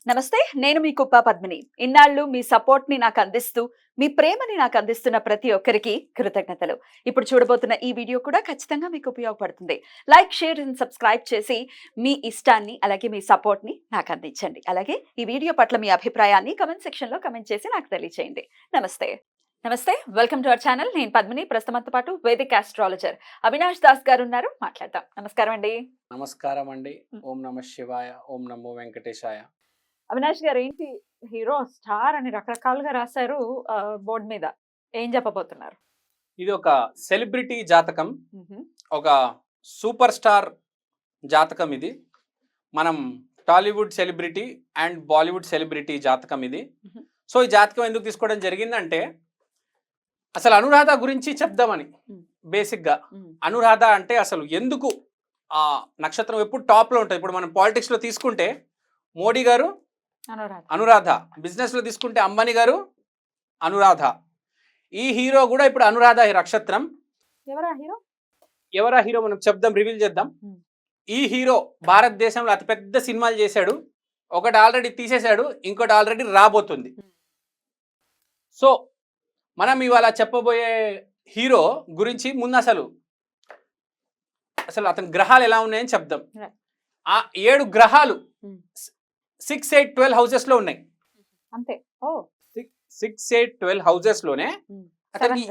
నమస్తే, నేను మీ కుప్ప పద్మిని. ఇన్నాళ్ళు మీ సపోర్ట్‌ని నాకందిస్తూ, మీ ప్రేమని నాకందిస్తున్న ప్రతి ఒక్కరికి కృతజ్ఞతలు. ఇప్పుడు చూడబోతున్న ఈ వీడియో కూడా ఖచ్చితంగా మీకు ఉపయోగపడుతుంది. లైక్, షేర్ అండ్ సబ్స్క్రైబ్ చేసి మీ ఇష్టాన్ని, అలాగే మీ సపోర్ట్‌ని నాకందించండి. అలాగే ఈ వీడియో పట్ల మీ అభిప్రాయాన్ని కామెంట్ సెక్షన్‌లో కామెంట్ చేసి నాకు తెలియజేయండి. నమస్తే. నమస్తే. Welcome to our channel. నేను పద్మిని. ప్రస్తుతంతో పాటు వేదిక్ ఆస్ట్రాలజర్ అవినాష్ దాస్ గారు ఉన్నారు. మాట్లాడదాం. నమస్కారం అండి. నమస్కారం అండి. ఓం నమ శివాయ, ఓం నమో వెంకటేశాయ. అవినాష్ గారు ఏంటి హీరో, స్టార్ అని రకరకాలుగా రాశారు బోర్డు మీద. ఏం చెప్పబోతున్నారు? ఇది ఒక సెలబ్రిటీ జాతకం, మ్హూ. ఒక సూపర్ స్టార్ జాతకం ఇది. మనం Tollywood celebrity and Bollywood celebrity జాతకం ఇది. మ్హూ. సో ఈ జాతకం ఎందుకు తీసుకోవడం జరిగిందంటే అసలు అనురాధ గురించి చెప్దామని. బేసిక్గా అనురాధ అంటే అసలు ఎందుకు ఆ నక్షత్రం ఎప్పుడు టాప్లో ఉంటుంది. ఇప్పుడు మనం పాలిటిక్స్లో తీసుకుంటే మోడీ గారు అనురాధ, బిజినెస్లో తీసుకుంటే అంబానీ గారు అనురాధ. ఈ హీరో కూడా ఇప్పుడు అనురాధ నక్షత్రం. ఎవరా హీరో మనం చెప్దాం, రివీల్ చేద్దాం. ఈ హీరో భారతదేశంలో అతిపెద్ద సినిమాలు చేశాడు. ఒకటి ఆల్రెడీ తీసేశాడు, ఇంకోటి ఆల్రెడీ రాబోతుంది. సో మనం ఇవాళ చెప్పబోయే హీరో గురించి ముందు అసలు అతని గ్రహాలు ఎలా ఉన్నాయని చెప్దాం. ఆ 7 గ్రహాలు 6, 8, 12 హౌసెస్ లో ఉన్నాయి. అంతే. 6, 8, 12 హౌసెస్ లోనే అతనికి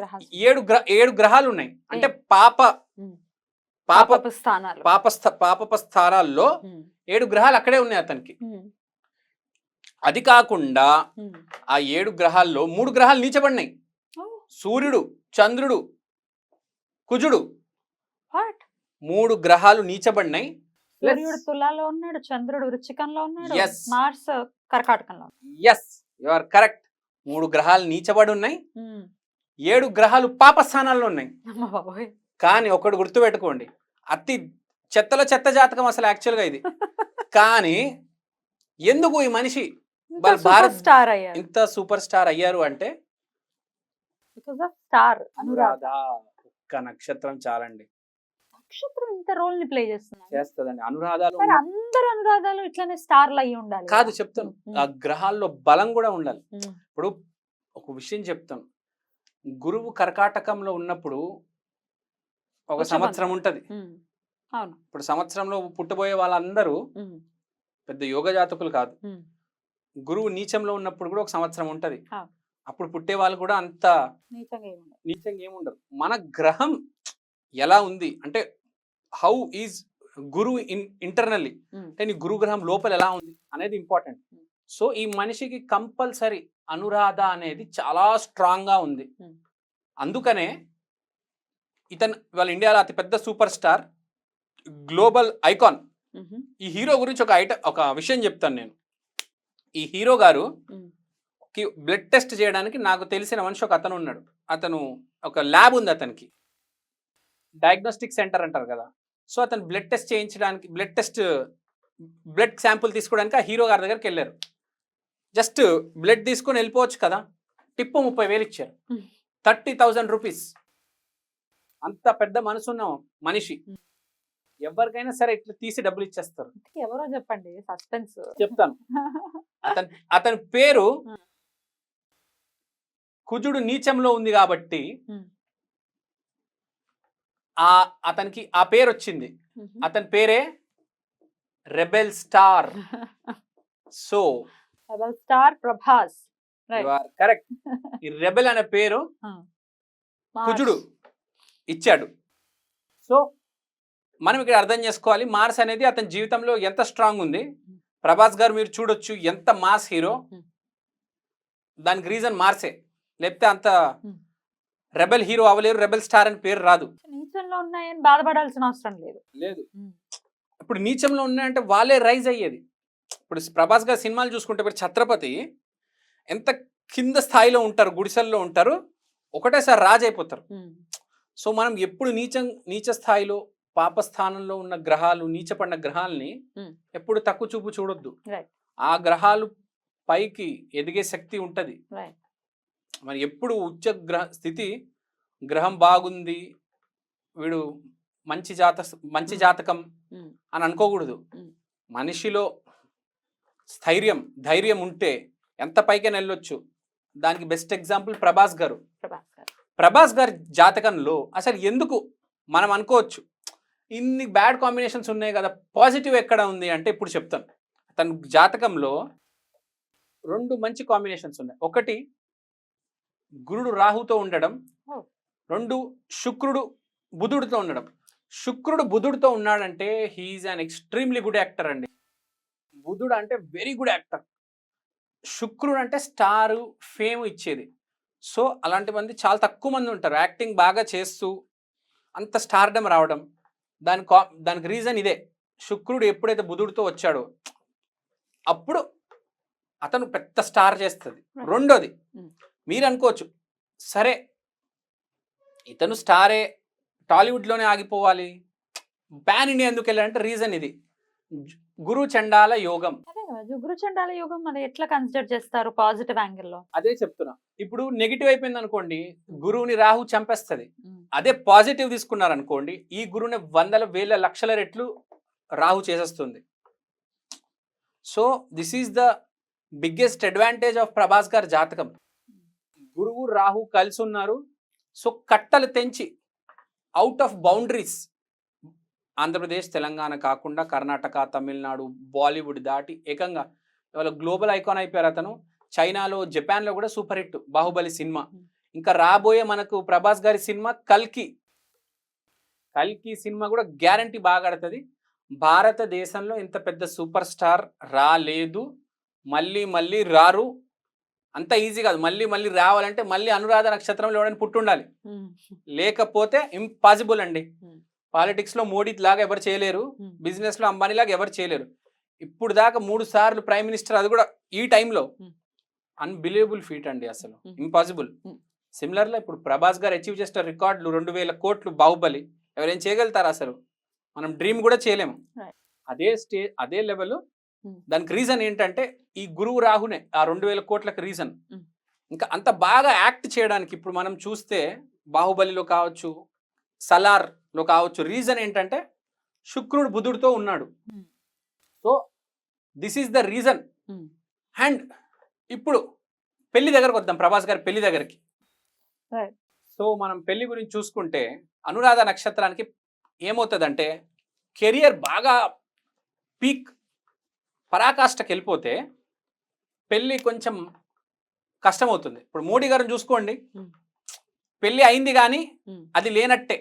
7 గ్రహాలు ఉన్నాయి. అంటే పాప స్థానాల్లో 7 గ్రహాలు అక్కడే ఉన్నాయి అతనికి. అది కాకుండా ఆ 7 గ్రహాల్లో 3 గ్రహాలు నీచబడినాయి. సూర్యుడు, చంద్రుడు, కుజుడు, 3 గ్రహాలు నీచబడినాయి. సూర్యుడు తులాలో ఉన్నాడు, చంద్రుడు వృశ్చికంలో ఉన్నాడు, మార్స్ కర్కాటకంలో. Yes, you are correct. 3 గ్రహాలు నీచబడి ఉన్నాయి, 7 గ్రహాలు పాప స్థానాల్లో ఉన్నాయి. కానీ ఒకటి గుర్తుపెట్టుకోండి, అతి చెత్తలో చెత్త జాతకం అసలు యాక్చువల్గా ఇది. కానీ ఎందుకు ఈ మనిషి ఇంత సూపర్ స్టార్ అయ్యారు అంటే అనురాధ ఒక్క నక్షత్రం చాలండి. నక్షత్రం ఇంత రోల్ ని ప్లే చేస్తుందండి. అనురాధాలు అందరు అనురాధాలు ఇట్లానే స్టార్లు అయ్యి ఉండాలి కాదు, చెప్తాను. ఆ గ్రహాల్లో బలం కూడా ఉండాలి. ఇప్పుడు ఒక విషయం చెప్తాను. గురువు కర్కాటకంలో ఉన్నప్పుడు ఒక సంవత్సరం ఉంటది. ఇప్పుడు సంవత్సరంలో పుట్టబోయే వాళ్ళందరూ పెద్ద యోగ జాతకులు కాదు. గురువు నీచంలో ఉన్నప్పుడు కూడా ఒక సంవత్సరం ఉంటది. అప్పుడు పుట్టే వాళ్ళు కూడా అంత నీచంగా ఏముండరు. మన గ్రహం ఎలా ఉంది అంటే హౌ ఈజ్ గురువు ఇంటర్నల్లీ, అంటే నీ గురు గ్రహం లోపల ఎలా ఉంది అనేది ఇంపార్టెంట్. సో ఈ మనిషికి కంపల్సరీ అనురాధ అనేది చాలా స్ట్రాంగ్ గా ఉంది. అందుకనే ఇతను వాళ్ళ ఇండియాలో అతిపెద్ద సూపర్ స్టార్, గ్లోబల్ ఐకాన్. ఈ హీరో గురించి ఒక విషయం చెప్తాను నేను. ఈ హీరో గారు బ్లడ్ టెస్ట్ చేయడానికి నాకు తెలిసిన మనిషి ఒక అతను ఉన్నాడు. అతను ఒక ల్యాబ్ ఉంది అతనికి, డయాగ్నోస్టిక్ సెంటర్ అంటారు కదా. సో అతను బ్లడ్ టెస్ట్ చేయించడానికి, బ్లడ్ శాంపుల్ తీసుకోవడానికి ఆ హీరో గారి దగ్గరికి వెళ్ళారు. జస్ట్ బ్లడ్ తీసుకొని వెళ్ళిపోవచ్చు కదా, టిప్పు 30,000 ఇచ్చారు. 30,000 రూపీస్. అంత పెద్ద మనసున్న మనిషి. ఎవరికైనా సరే ఇట్లా తీసి డబ్బులు ఇచ్చేస్తారు. ఎవరో చెప్పండి, సస్పెన్స్ చెప్తాను. అతని పేరు కుజుడు నీచంలో ఉంది కాబట్టి అతనికి ఆ పేరు వచ్చింది. అతని పేరే rebel star. So rebel star Prabhas. Correct. ఈ రెబెల్ అనే పేరు కుజుడు ఇచ్చాడు. సో మనం ఇక్కడ అర్థం చేసుకోవాలి, మార్స్ అనేది అతని జీవితంలో ఎంత స్ట్రాంగ్ ఉంది. ప్రభాస్ గారు మీరు చూడొచ్చు, ఎంత మాస్ హీరో. దానికి రీజన్ మార్సే, లేకపోతే అంత రెబెల్ హీరో అవ్వలేరు, రెబెల్ స్టార్ అని పేరు రాదు. నీచంలో ఉన్నాయని బాధపడాల్సిన అవసరం లేదు. ఇప్పుడు నీచంలో ఉన్నాయంటే వాళ్ళే రైజ్ అయ్యేది. ఇప్పుడు ప్రభాస్ గారి సినిమాలు చూసుకుంటే ఇప్పుడు ఛత్రపతి ఎంత కింద స్థాయిలో ఉంటారు, గుడిసెల్లో ఉంటారు, ఒకటేసారి రాజు అయిపోతారు. సో మనం ఎప్పుడు నీచ స్థాయిలో పాపస్థానంలో ఉన్న గ్రహాలు, నీచపడిన గ్రహాలని ఎప్పుడు తక్కువ చూపు చూడొద్దు. ఆ గ్రహాలు పైకి ఎదిగే శక్తి ఉంటది. మరి ఎప్పుడు ఉచ్చ స్థితి, గ్రహం బాగుంది, వీడు మంచి జాతకం అని అనుకోకూడదు. మనిషిలో ధైర్యం ఉంటే ఎంత పైకైనా వెళ్ళొచ్చు. దానికి బెస్ట్ ఎగ్జాంపుల్ ప్రభాస్ గారు. ప్రభాస్ గారి జాతకంలో అసలు ఎందుకు మనం అనుకోవచ్చు ఇన్ని బ్యాడ్ కాంబినేషన్స్ ఉన్నాయి కదా, పాజిటివ్ ఎక్కడ ఉంది అంటే ఇప్పుడు చెప్తాను. తన జాతకంలో 2 మంచి కాంబినేషన్స్ ఉన్నాయి. ఒకటి గురుడు రాహుతో ఉండడం, 2 శుక్రుడు బుధుడితో ఉండడం. శుక్రుడు బుధుడితో ఉన్నాడంటే he is an extremely good actor అండి. బుధుడు అంటే వెరీ గుడ్ యాక్టర్, శుక్రుడు అంటే స్టార్ ఫేమ్ ఇచ్చేది. సో అలాంటి మంది చాలా తక్కువ మంది ఉంటారు యాక్టింగ్ బాగా చేస్తూ అంత స్టార్డమ్ రావడం. దానికి రీజన్ ఇదే. శుక్రుడు ఎప్పుడైతే బుధుడితో వచ్చాడో అప్పుడు అతను పెద్ద స్టార్ చేస్తుంది. రెండోది మీరు అనుకోవచ్చు, సరే ఇతను స్టారే, టాలీవుడ్లోనే ఆగిపోవాలి, పాన్ ఇండియా ఎందుకు వెళ్ళాలంటే రీజన్ ఇది, గురు చండాల యోగం. గురు చండాల యోగం మరి ఎట్లా కన్సిడర్ చేస్తారు పాజిటివ్ యాంగిల్లో? అదే చెప్తున్నా. ఇప్పుడు నెగిటివ్ అయిపోయింది అనుకోండి, గురువుని రాహు చంపేస్తుంది. అదే పాజిటివ్ తీసుకున్నారు అనుకోండి, ఈ గురువుని 100,000 లక్షల రెట్లు రాహు చేసేస్తుంది. So this is the biggest advantage of Prabhas గారి జాతకం. గురువు రాహు కలిసి ఉన్నారు. సో కట్టలు తెంచి out of boundaries, Andhra Pradesh Telangana కాకుండా కర్ణాటక, తమిళనాడు, బాలీవుడ్ దాటి ఏకంగా ఇవాళ గ్లోబల్ ఐకాన్ అయిపోయారు అతను. చైనాలో, జపాన్లో కూడా సూపర్ హిట్ బాహుబలి సినిమా. ఇంకా రాబోయే మనకు ప్రభాస్ గారి సినిమా కల్కి సినిమా కూడా గ్యారంటీ బాగా ఆడుతుంది. భారతదేశంలో ఇంత పెద్ద సూపర్ స్టార్ రాలేదు, మళ్ళీ రారు. అంత ఈజీ కాదు. మళ్ళీ రావాలంటే మళ్ళీ అనురాధ నక్షత్రంలో ఎవరైనా పుట్టుండాలి, లేకపోతే ఇంపాసిబుల్ అండి. పాలిటిక్స్ లో మోడీ లాగా ఎవరు చేయలేరు, బిజినెస్ లో అంబానీ లాగా ఎవరు చేయలేరు. ఇప్పుడు దాకా 3 సార్లు ప్రైమ్ మినిస్టర్, అది కూడా ఈ టైంలో. అన్బిలీవబుల్ ఫీట్ అండి, అసలు ఇంపాసిబుల్. సిమిలర్గా ఇప్పుడు ప్రభాస్ గారు అచీవ్ చేసిన రికార్డులు 2,000 కోట్లు బాహుబలి, ఎవరేం చేయగలుగుతారు అసలు? మనం డ్రీమ్ కూడా చేయలేము. అదే లెవెల్. దానికి రీజన్ ఏంటంటే ఈ గురువు రాహునే ఆ 2,000 కోట్లకు రీజన్. ఇంకా అంత బాగా యాక్ట్ చేయడానికి ఇప్పుడు మనం చూస్తే బాహుబలిలో కావచ్చు, సలార్లో కావచ్చు, రీజన్ ఏంటంటే శుక్రుడు బుధుడితో ఉన్నాడు. So this is the reason. And ఇప్పుడు పెళ్లి దగ్గరకు వద్దాం, ప్రభాస్ గారి పెళ్లి దగ్గరికి. సో మనం పెళ్లి గురించి చూసుకుంటే అనురాధ నక్షత్రానికి ఏమవుతుందంటే కెరియర్ బాగా పీక్ పరాకాష్ఠకి వెళ్ళిపోతే పెళ్ళి కొంచెం కష్టమవుతుంది. ఇప్పుడు మోడీ గారిని చూసుకోండి, పెళ్ళి అయింది కానీ అది లేనట్టే.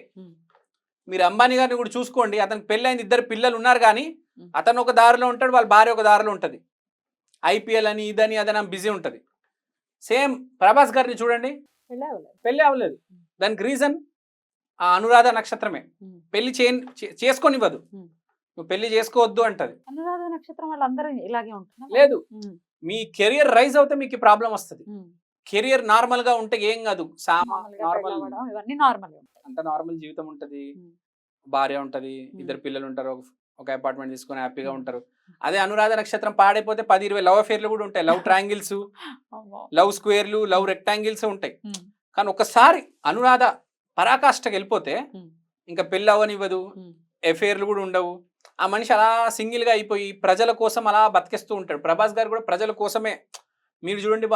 మీరు అంబానీ గారిని కూడా చూసుకోండి, అతనికి పెళ్ళి అయింది, 2 పిల్లలు ఉన్నారు కానీ అతను ఒక దారిలో ఉంటాడు, వాళ్ళ భార్య ఒక దారిలో ఉంటుంది. ఐపీఎల్ అని ఇదని అదని బిజీ ఉంటుంది. సేమ్ ప్రభాస్ గారిని చూడండి, పెళ్ళి అవ్వలేదు. దానికి రీజన్ ఆ అనురాధ నక్షత్రమే. పెళ్లి చేసుకోనివ్వదు, నువ్వు పెళ్లి చేసుకోవద్దు అంటది. అనురాధ నక్షత్రం వాళ్ళందరూ ఇలాగే ఉంటున్నారు. లేదు, మీ కెరియర్ రైజ్ అవుతే మీకు ప్రాబ్లం వస్తుంది. కెరియర్ నార్మల్ గా ఉంటే ఏం కాదు, అంత నార్మల్ జీవితం ఉంటది, భార్య ఉంటది, 2 పిల్లలు ఉంటారు, ఒక అపార్ట్మెంట్ తీసుకొని హ్యాపీగా ఉంటారు. అదే అనురాధ నక్షత్రం పాడైపోతే 10-20 లవ్ అఫేర్లు కూడా ఉంటాయి, లవ్ ట్రయాంగిల్స్, లవ్ స్క్వేర్లు, లవ్ రెక్టాంగిల్స్ ఉంటాయి. కానీ ఒకసారి అనురాధ పరాకాష్ఠకి వెళ్ళిపోతే ఇంకా పెళ్ళి అవ్వనివ్వదు, అఫేర్లు కూడా ఉండవు. ఆ మనిషి అలా సింగిల్ గా అయిపోయి ప్రజల కోసం అలా బతికేస్తూ ఉంటాడు. ప్రభాస్ గారు కూడా ప్రజల కోసమే. మీరు చూడండి,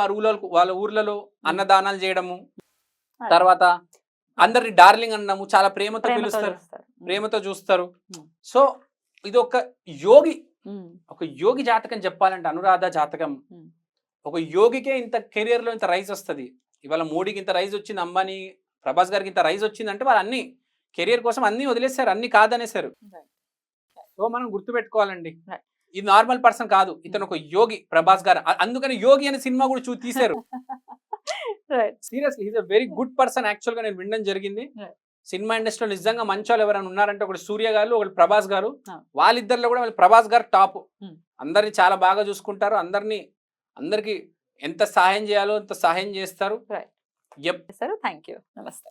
వాళ్ళ ఊర్లలో అన్నదానాలు చేయడము, తర్వాత అందరిని డార్లింగ్ అనడము, చాలా ప్రేమతో పిలుస్తారు, ప్రేమతో చూస్తారు. సో ఇది ఒక యోగి జాతకం చెప్పాలంటే అనురాధ జాతకం. ఒక యోగికే ఇంత కెరియర్ లో ఇంత రైజ్ వస్తుంది. ఇవాళ మోడీకి ఇంత రైజ్ వచ్చింది, అంబానీ, ప్రభాస్ గారికి ఇంత రైజ్ వచ్చింది అంటే వాళ్ళు అన్ని కెరియర్ కోసం అన్ని వదిలేశారు, అన్ని కాదనేశారు. సో మనం గుర్తుపెట్టుకోవాలండి, ఇది నార్మల్ పర్సన్ కాదు, ఇతను ఒక యోగి ప్రభాస్ గారు. అందుకని యోగి అనే సినిమా కూడా తీశారు. Seriously, is a very good person. Actual గా నేను వినడం జరిగింది. సినిమా ఇండస్ట్రీలో నిజంగా మంచి వాళ్ళు ఎవరైనా ఉన్నారంటే ఒకటి సూర్య గారు, ఒకటి ప్రభాస్ గారు. వాళ్ళిద్దరిలో కూడా ప్రభాస్ గారు టాప్. అందరిని చాలా బాగా చూసుకుంటారు, అందరికి ఎంత సహాయం చేయాలో అంత సహాయం చేస్తారు. థ్యాంక్ యూ, నమస్తే.